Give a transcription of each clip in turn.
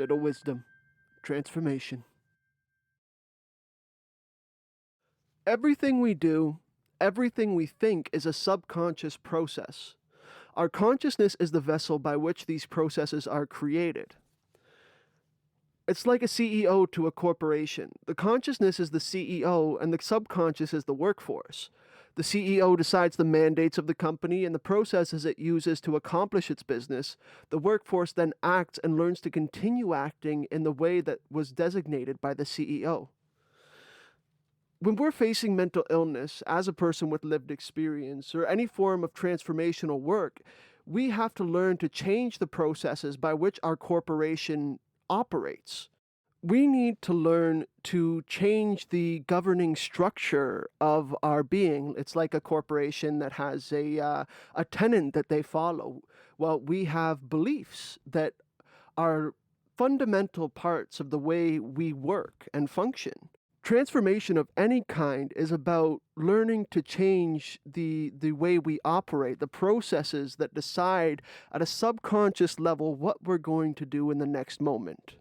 Little wisdom, transformation. Everything we do, everything we think is a subconscious process. Our consciousness is the vessel by which these processes are created. It's like a CEO to a corporation. The consciousness is the CEO and the subconscious is the workforce. The CEO decides the mandates of the company and the processes it uses to accomplish its business. The workforce then acts and learns to continue acting in the way that was designated by the CEO. When we're facing mental illness as a person with lived experience or any form of transformational work, we have to learn to change the processes by which our corporation operates. We need to learn to change the governing structure of our being. It's like a corporation that has a tenant that they follow. Well, we have beliefs that are fundamental parts of the way we work and function. Transformation of any kind is about learning to change the way we operate, the processes that decide at a subconscious level what we're going to do in the next moment.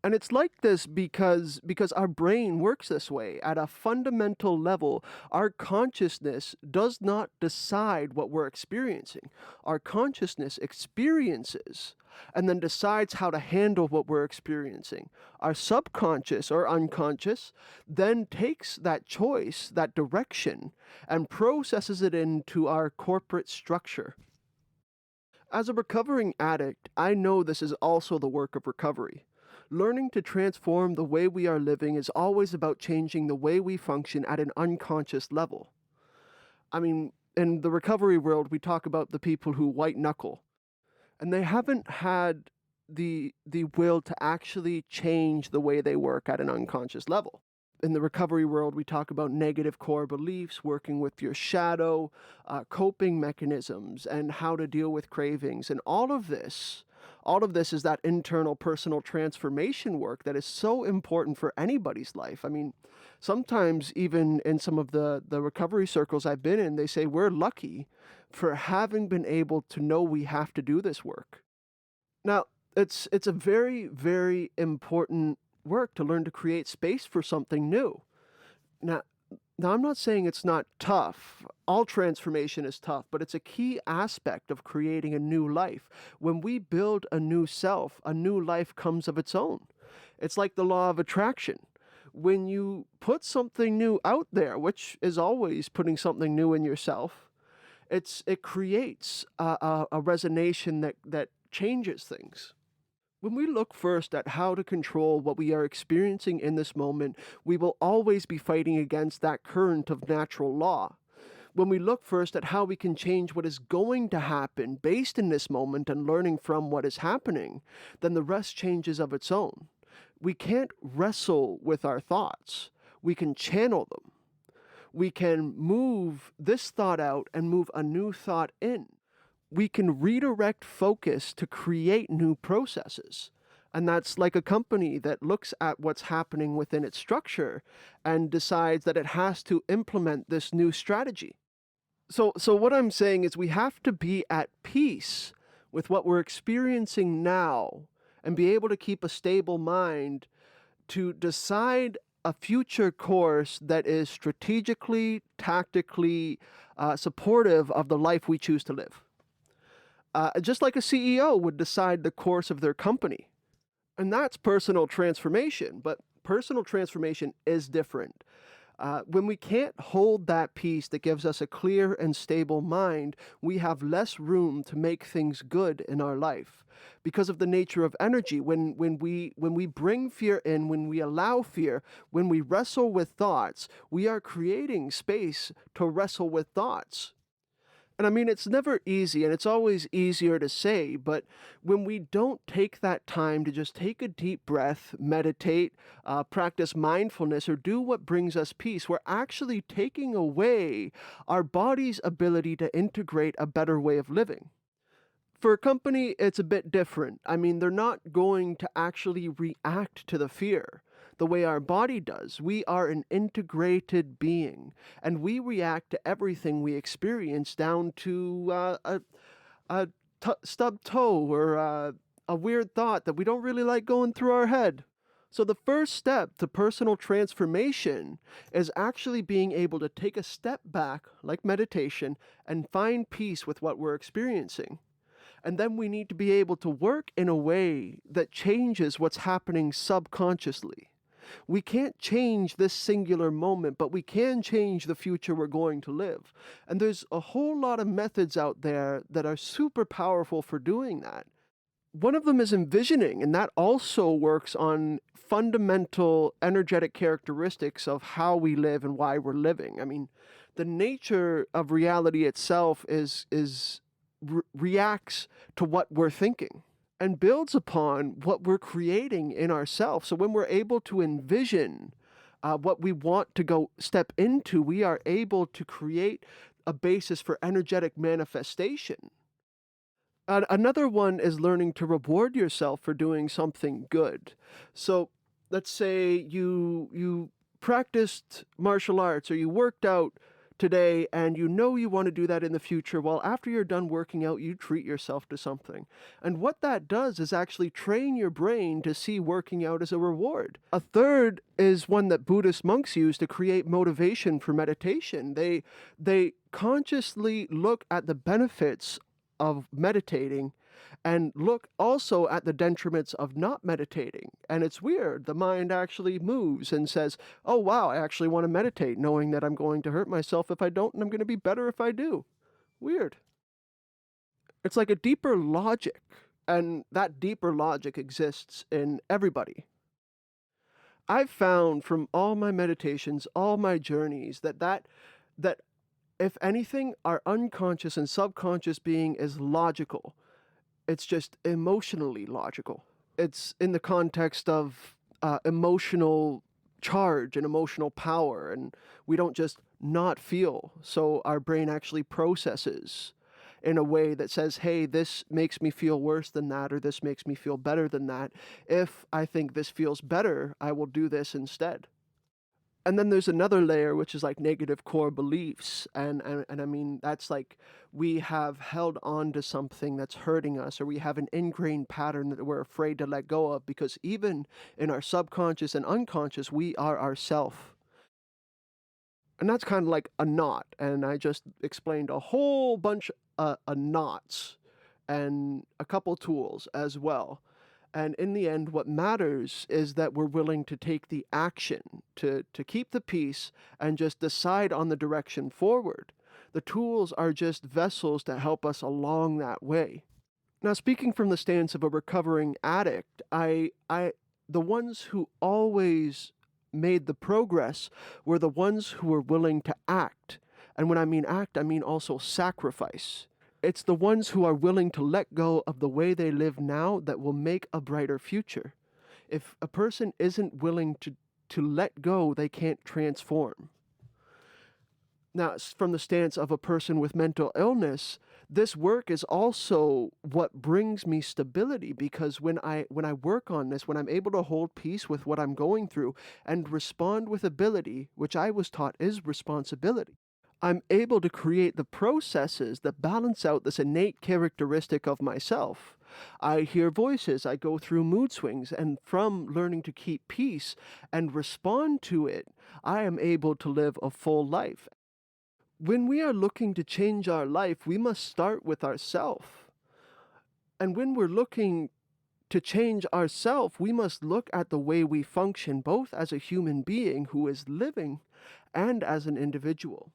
And it's like this because our brain works this way. At a fundamental level, our consciousness does not decide what we're experiencing. Our consciousness experiences and then decides how to handle what we're experiencing. Our subconscious or unconscious then takes that choice, that direction, and processes it into our corporate structure. As a recovering addict, I know this is also the work of recovery. Learning to transform the way we are living is always about changing the way we function at an unconscious level. I mean, in the recovery world, we talk about the people who white knuckle, and they haven't had the will to actually change the way they work at an unconscious level. In the recovery world, we talk about negative core beliefs, working with your shadow, coping mechanisms, and how to deal with cravings. And all of this is that internal personal transformation work that is so important for anybody's life. I mean, sometimes even in some of the recovery circles I've been in, they say we're lucky for having been able to know we have to do this work. Now, it's a very, very important work to learn to create space for something new. Now, now I'm not saying it's not tough. All transformation is tough, but it's a key aspect of creating a new life. When we build a new self, a new life comes of its own. It's like the law of attraction. When you put something new out there, which is always putting something new in yourself, it creates a resonation that changes things. When we look first at how to control what we are experiencing in this moment, we will always be fighting against that current of natural law. When we look first at how we can change what is going to happen based in this moment and learning from what is happening, then the rest changes of its own. We can't wrestle with our thoughts. We can channel them. We can move this thought out and move a new thought in. We can redirect focus to create new processes. And that's like a company that looks at what's happening within its structure and decides that it has to implement this new strategy. So what I'm saying is we have to be at peace with what we're experiencing now and be able to keep a stable mind to decide a future course that is strategically, tactically supportive of the life we choose to live. Just like a CEO would decide the course of their company. And that's personal transformation, but personal transformation is different. When we can't hold that peace that gives us a clear and stable mind, we have less room to make things good in our life. Because of the nature of energy, when we bring fear in, when we allow fear, when we wrestle with thoughts, we are creating space to wrestle with thoughts. And I mean, it's never easy, and it's always easier to say, but when we don't take that time to just take a deep breath, meditate, practice mindfulness, or do what brings us peace, we're actually taking away our body's ability to integrate a better way of living. For a company, it's a bit different. I mean, they're not going to actually react to the fear the way our body does. We are an integrated being, and we react to everything we experience down to a stub toe or a weird thought that we don't really like going through our head. So, the first step to personal transformation is actually being able to take a step back, like meditation, and find peace with what we're experiencing. And then we need to be able to work in a way that changes what's happening subconsciously. We can't change this singular moment, but we can change the future we're going to live. And there's a whole lot of methods out there that are super powerful for doing that. One of them is envisioning, and that also works on fundamental energetic characteristics of how we live and why we're living. I mean, the nature of reality itself reacts to what we're thinking and builds upon what we're creating in ourselves. So when we're able to envision what we want to go step into, we are able to create a basis for energetic manifestation. Another one is learning to reward yourself for doing something good. So let's say you practiced martial arts or you worked out today and you know you want to do that in the future. Well, after you're done working out, you treat yourself to something. And what that does is actually train your brain to see working out as a reward. A third is one that Buddhist monks use to create motivation for meditation. They consciously look at the benefits of meditating and look also at the detriments of not meditating. And it's weird. The mind actually moves and says, oh, wow, I actually want to meditate, knowing that I'm going to hurt myself if I don't, and I'm going to be better if I do. Weird. It's like a deeper logic, and that deeper logic exists in everybody. I've found from all my meditations, all my journeys, that if anything, our unconscious and subconscious being is logical. It's just emotionally logical. It's in the context of emotional charge and emotional power, and we don't just not feel. So our brain actually processes in a way that says, hey, this makes me feel worse than that, or this makes me feel better than that. If I think this feels better, I will do this instead. And then there's another layer, which is like negative core beliefs. And I mean, that's like we have held on to something that's hurting us, or we have an ingrained pattern that we're afraid to let go of, because even in our subconscious and unconscious, we are ourself. And that's kind of like a knot. And I just explained a whole bunch of knots and a couple tools as well. And in the end, what matters is that we're willing to take the action to keep the peace and just decide on the direction forward. The tools are just vessels to help us along that way. Now, speaking from the stance of a recovering addict, the ones who always made the progress were the ones who were willing to act. And when I mean act, I mean also sacrifice. It's the ones who are willing to let go of the way they live now that will make a brighter future. If a person isn't willing to let go, they can't transform. Now, from the stance of a person with mental illness, this work is also what brings me stability, because when I work on this, when I'm able to hold peace with what I'm going through and respond with ability, which I was taught is responsibility, I'm able to create the processes that balance out this innate characteristic of myself. I hear voices, I go through mood swings, and from learning to keep peace and respond to it, I am able to live a full life. When we are looking to change our life, we must start with ourself. And when we're looking to change ourself, we must look at the way we function, both as a human being who is living and as an individual.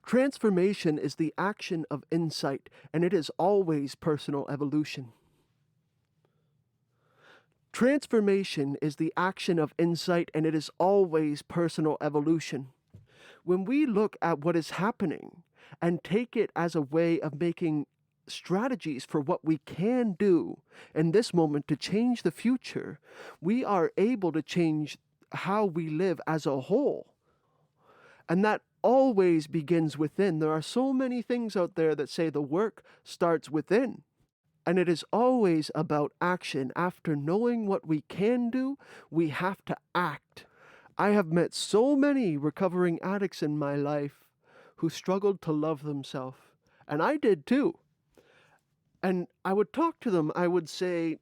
Transformation is the action of insight, and it is always personal evolution. Transformation is the action of insight, and it is always personal evolution. When we look at what is happening and take it as a way of making strategies for what we can do in this moment to change the future, we are able to change how we live as a whole. And that always begins within. There are so many things out there that say the work starts within. And it is always about action. After knowing what we can do, we have to act. I have met so many recovering addicts in my life who struggled to love themselves. And I did too. And I would talk to them. I would say,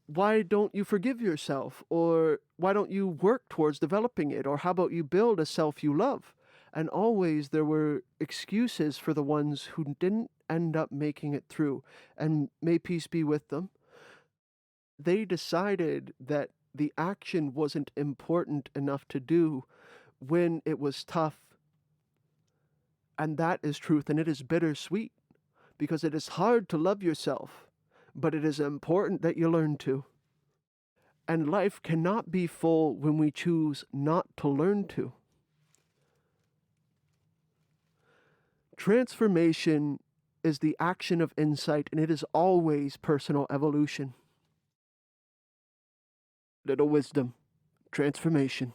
why don't you forgive yourself? Or why don't you work towards developing it? Or how about you build a self you love? And always there were excuses for the ones who didn't end up making it through. And may peace be with them. They decided that the action wasn't important enough to do when it was tough. And that is truth, and it is bittersweet because it is hard to love yourself, but it is important that you learn to. And life cannot be full when we choose not to learn to. Transformation is the action of insight, and it is always personal evolution. Little wisdom, transformation.